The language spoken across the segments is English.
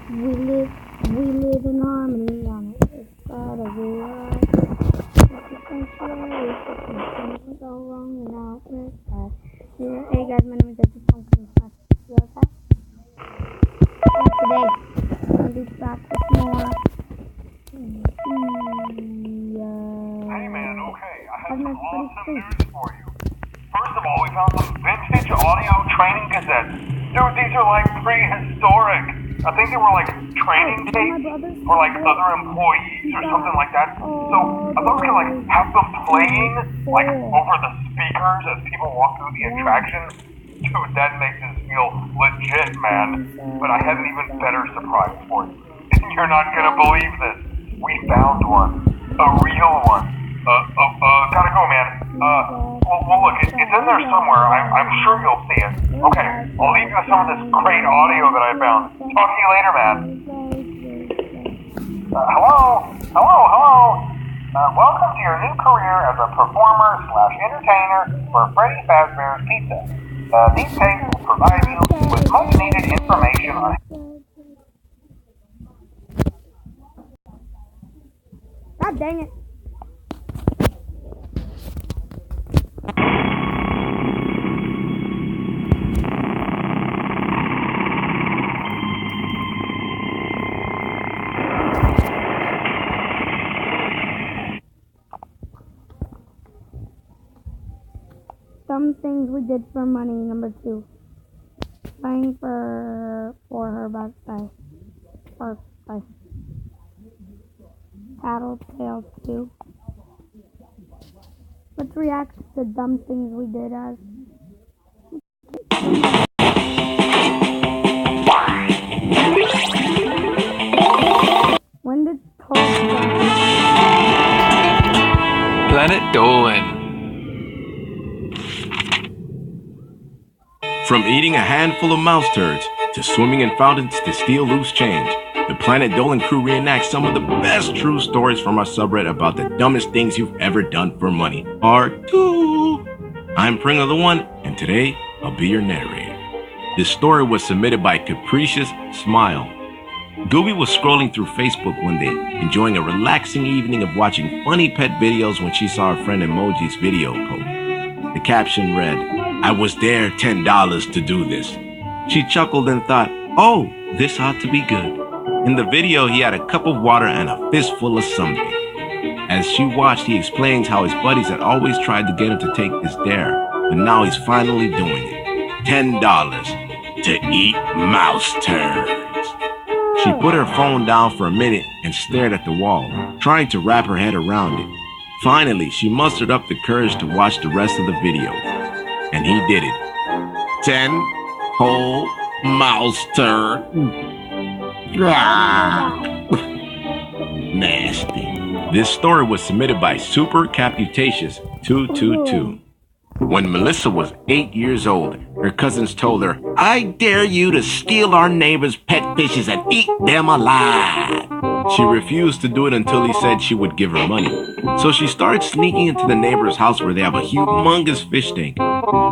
We live in harmony on this side of the world. Things go wrong in our side. Hey guys, my name is Edwin from Class. And today, I'll be back with more. Hey man, okay, I have some awesome news for you. First of all, we found some vintage audio training cassettes. Dude, these are like prehistoric. I think they were like training tapes for like other employees or something like that. So I thought we could like have them playing like over the speakers as people walk through the attraction. Dude, that makes us feel legit, man. But I have an even better surprise for you. You're not gonna believe this. We found one. A real one. Gotta go, man. Well, look, it's in there somewhere. I'm sure you'll see it. Okay, I'll leave you with some of this great audio that I found. Talk to you later, man. Hello? Welcome to your new career as a performer/entertainer for Freddy Fazbear's Pizza. These tapes will provide you with much-needed information on... God dang it. Some things we did for money, number 2. Playing for her birthday. Tattletale 2. Let's react to the dumb things we did as. When did Planet Dolan. From eating a handful of mouse turds to swimming in fountains to steal loose change, the Planet Dolan crew reenacts some of the best true stories from our subreddit about the dumbest things you've ever done for money. Part 2. I'm Pringle the One, and today I'll be your narrator. This story was submitted by Capricious Smile. Gooby was scrolling through Facebook one day, enjoying a relaxing evening of watching funny pet videos when she saw her friend Emoji's video post. The caption read, "I was there $10 to do this." She chuckled and thought, "Oh, this ought to be good." In the video, he had a cup of water and a fistful of something. As she watched, he explains how his buddies had always tried to get him to take this dare, but now he's finally doing it. $10 to eat mouse turds. She put her phone down for a minute and stared at the wall, trying to wrap her head around it. Finally, she mustered up the courage to watch the rest of the video. And he did it. 10 whole mouse turd. Nasty. This story was submitted by Super Caputatious 222. When Melissa was 8 years old, her cousins told her, "I dare you to steal our neighbor's pet fishes and eat them alive." She refused to do it until he said she would give her money. So she started sneaking into the neighbor's house where they have a humongous fish tank.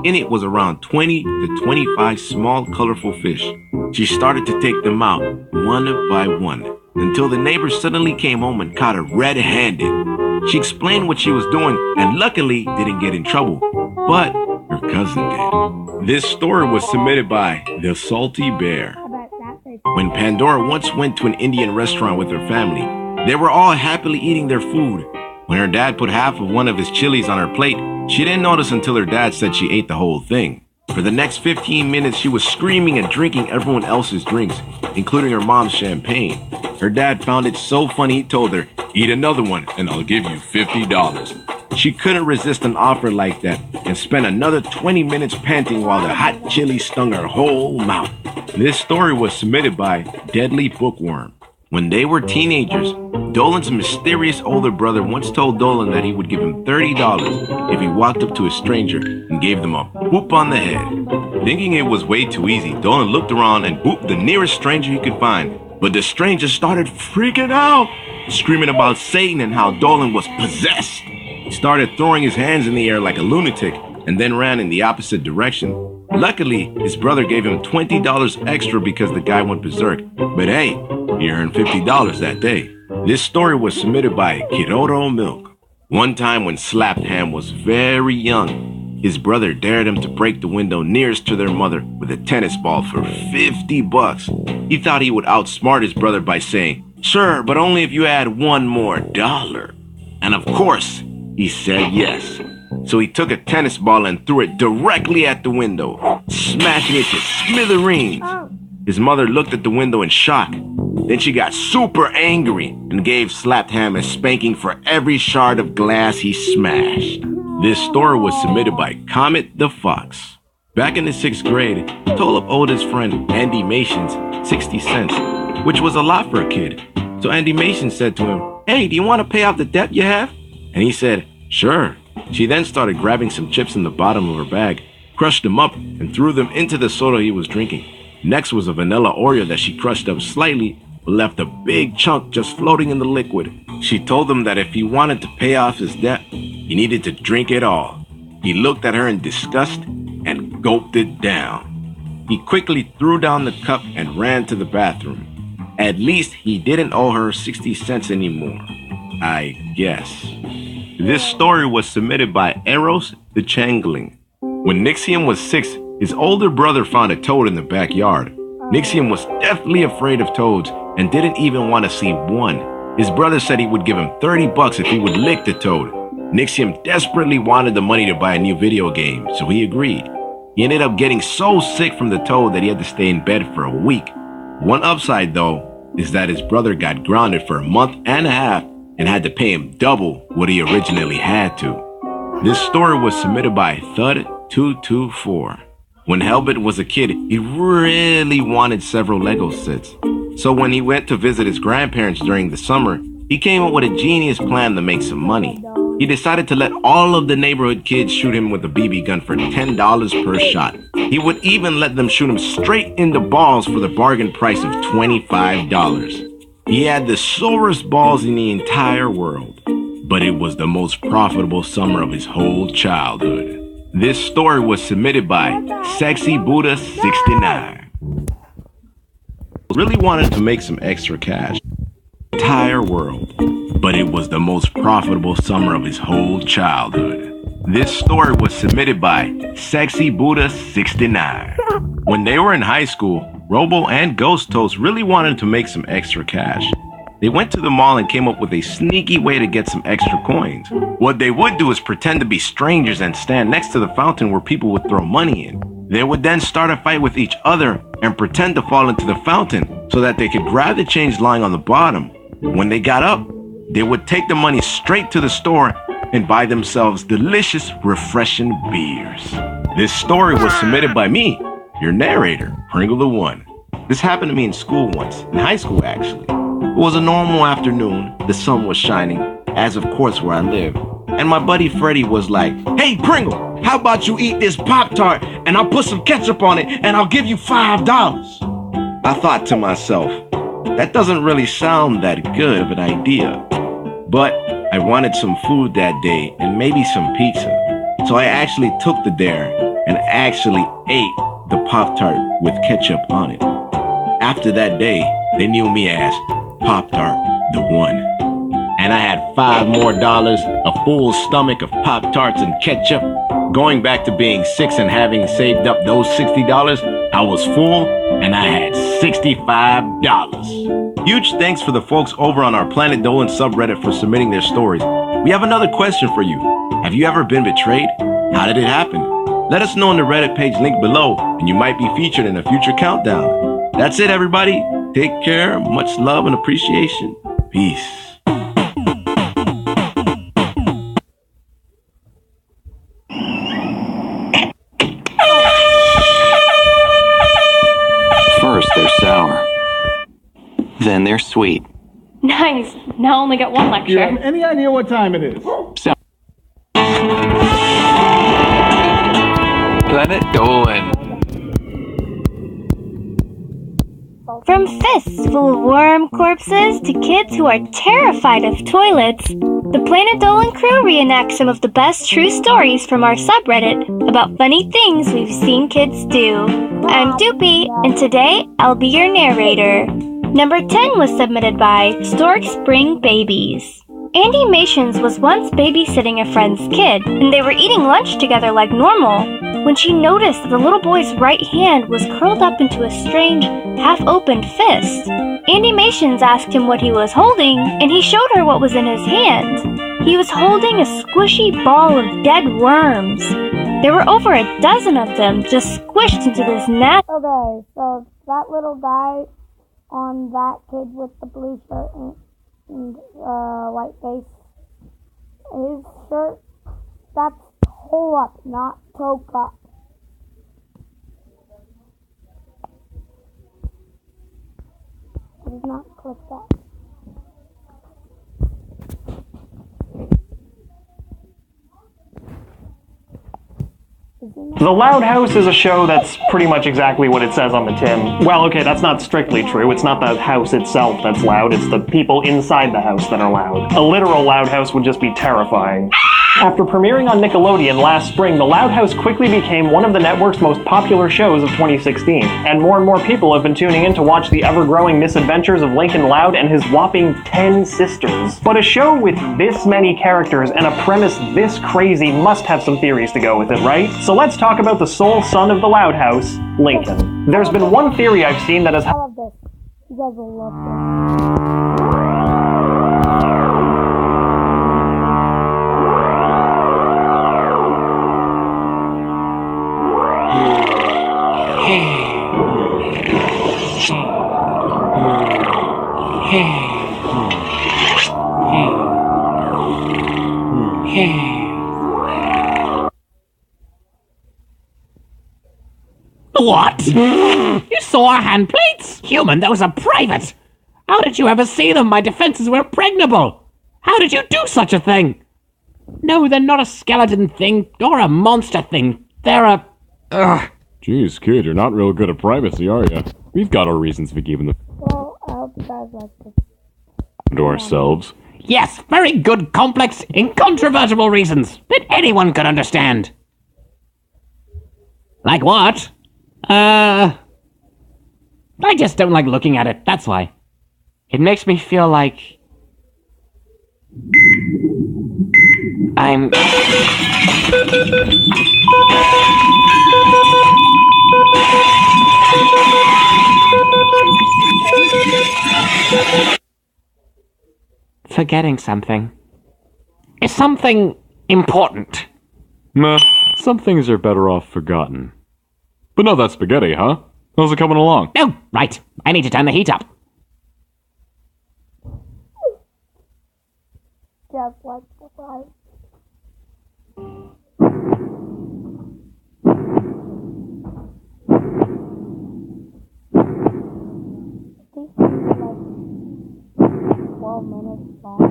In it was around 20 to 25 small, colorful fish. She started to take them out, one by one, until the neighbor suddenly came home and caught her red-handed. She explained what she was doing and luckily didn't get in trouble, but her cousin did. This story was submitted by The Salty Bear. When Pandora once went to an Indian restaurant with her family, they were all happily eating their food. When her dad put half of one of his chilies on her plate, she didn't notice until her dad said she ate the whole thing. For the next 15 minutes, she was screaming and drinking everyone else's drinks, including her mom's champagne. Her dad found it so funny he told her, "Eat another one and I'll give you $50. She couldn't resist an offer like that and spent another 20 minutes panting while the hot chili stung her whole mouth. This story was submitted by Deadly Bookworm. When they were teenagers, Dolan's mysterious older brother once told Dolan that he would give him $30 if he walked up to a stranger and gave them a whoop on the head. Thinking it was way too easy, Dolan looked around and whooped the nearest stranger he could find. But the stranger started freaking out, screaming about Satan and how Dolan was possessed. He started throwing his hands in the air like a lunatic and then ran in the opposite direction. Luckily, his brother gave him $20 extra because the guy went berserk. But hey, he earned $50 that day. This story was submitted by Kiroro Milk. One time when Slapped Ham was very young, his brother dared him to break the window nearest to their mother with a tennis ball for $50. He thought he would outsmart his brother by saying, "Sure, but only if you add $1 more." And of course, he said yes. So he took a tennis ball and threw it directly at the window, smashing it to smithereens. His mother looked at the window in shock. Then she got super angry and gave Slapped Ham a spanking for every shard of glass he smashed. This story was submitted by Comet the Fox. Back in the 6th grade, Tolop owed his friend Andy Mations 60 cents, which was a lot for a kid. So Andy Mason said to him, "Hey, do you want to pay off the debt you have?" And he said, "Sure." She then started grabbing some chips in the bottom of her bag, crushed them up, and threw them into the soda he was drinking. Next was a vanilla Oreo that she crushed up slightly, but left a big chunk just floating in the liquid. She told him that if he wanted to pay off his debt, he needed to drink it all. He looked at her in disgust and gulped it down. He quickly threw down the cup and ran to the bathroom. At least he didn't owe her 60 cents anymore, I guess. This story was submitted by Eros the Changling. When Nixium was 6, his older brother found a toad in the backyard. Nixium was deathly afraid of toads and didn't even want to see one. His brother said he would give him $30 if he would lick the toad. Nixium desperately wanted the money to buy a new video game, so he agreed. He ended up getting so sick from the toad that he had to stay in bed for a week. One upside, though, is that his brother got grounded for a month and a half and had to pay him double what he originally had to. This story was submitted by Thud224. When Helbit was a kid, he really wanted several Lego sets. So when he went to visit his grandparents during the summer, he came up with a genius plan to make some money. He decided to let all of the neighborhood kids shoot him with a BB gun for $10 per shot. He would even let them shoot him straight in the balls for the bargain price of $25. He had the sorest balls in the entire world, but it was the most profitable summer of his whole childhood. This story was submitted by Sexy Buddha 69. Really wanted to make some extra cash. Entire world, but it was the most profitable summer of his whole childhood. This story was submitted by Sexy Buddha 69. When they were in high school, Robo and Ghost Toast really wanted to make some extra cash. They went to the mall and came up with a sneaky way to get some extra coins. What they would do is pretend to be strangers and stand next to the fountain where people would throw money in. They would then start a fight with each other and pretend to fall into the fountain so that they could grab the change lying on the bottom. When they got up, they would take the money straight to the store and buy themselves delicious, refreshing beers. This story was submitted by me, your narrator, Pringle the One. This happened to me in school once, in high school actually. It was a normal afternoon, the sun was shining, as of course where I live, and my buddy Freddie was like, "Hey Pringle, how about you eat this Pop-Tart and I'll put some ketchup on it and I'll give you $5. I thought to myself, that doesn't really sound that good of an idea. But I wanted some food that day and maybe some pizza. So I actually took the dare and actually ate the Pop-Tart with ketchup on it. After that day, they knew me as Pop-Tart the One. And I had $5 more, a full stomach of Pop-Tarts and ketchup. Going back to being 6 and having saved up those $60, I was full and I had $65. Huge thanks for the folks over on our Planet Dolan subreddit for submitting their stories. We have another question for you. Have you ever been betrayed? How did it happen? Let us know on the Reddit page linked below and you might be featured in a future countdown. That's it, everybody. Take care. Much love and appreciation. Peace. First they're sour, then they're sweet. Nice. Now I only get one lecture. Do you have any idea what time it is? Planet Dolan. From fists full of worm corpses to kids who are terrified of toilets, The Planet Dolan crew reenacts some of the best true stories from our subreddit about funny things we've seen kids do. I'm Doopy, and today I'll be your narrator. Number 10 was submitted by Stork Spring Babies. Andy Mations was once babysitting a friend's kid, and they were eating lunch together like normal, when she noticed that the little boy's right hand was curled up into a strange, half-opened fist. Andy Mations asked him what he was holding, and he showed her what was in his hand. He was holding a squishy ball of dead worms. There were over a dozen of them just squished into this nasty... Okay, so that little guy on that kid with the blue shirt and white face, his shirt, that's toe up, not toe up. I did not click that. The Loud House is a show that's pretty much exactly what it says on the tin. Well, okay, that's not strictly true. It's not the house itself that's loud, it's the people inside the house that are loud. A literal loud house would just be terrifying. After premiering on Nickelodeon last spring, The Loud House quickly became one of the network's most popular shows of 2016, and more people have been tuning in to watch the ever-growing misadventures of Lincoln Loud and his whopping 10 sisters. But a show with this many characters and a premise this crazy must have some theories to go with it, right? So let's talk about the sole son of the Loud House, Lincoln. There's been one theory I've seen that has... I love this. You guys will love this. What? You saw our handplates? Human, those are private. How did you ever see them? My defenses were impregnable. How did you do such a thing? No, they're not a skeleton thing or a monster thing. They're a... Ugh. Jeez, kid, you're not real good at privacy, are you? We've got our reasons for keeping the... Well, I hope you guys like this. to ourselves. Yes, very good, complex, incontrovertible reasons that anyone could understand. Like what? I just don't like looking at it, that's why. It makes me feel like... I'm... forgetting something. It's something important. Meh, some things are better off forgotten. But no, that's spaghetti, huh? How's it coming along? Oh, right. I need to turn the heat up. Just like the fries. These things are like 12 minutes long.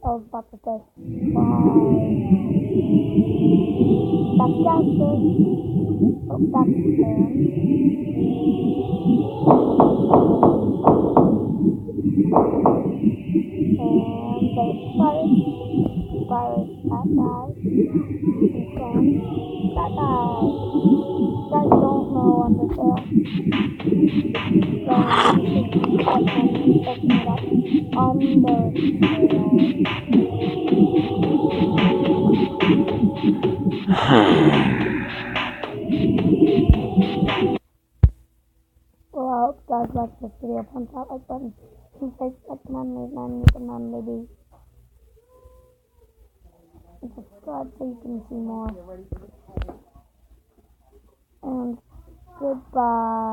I was about to say, that's Jasper. Oh, that's Aaron. And there's Cyrus. Cyrus, that guy. And Sam, that guy. You guys don't know Undertale. So, this is me looking it up. Undertale. Well, I hope you guys like this video. Punch that like button. Subscribe, recommend, maybe. And subscribe so you can see more. And goodbye.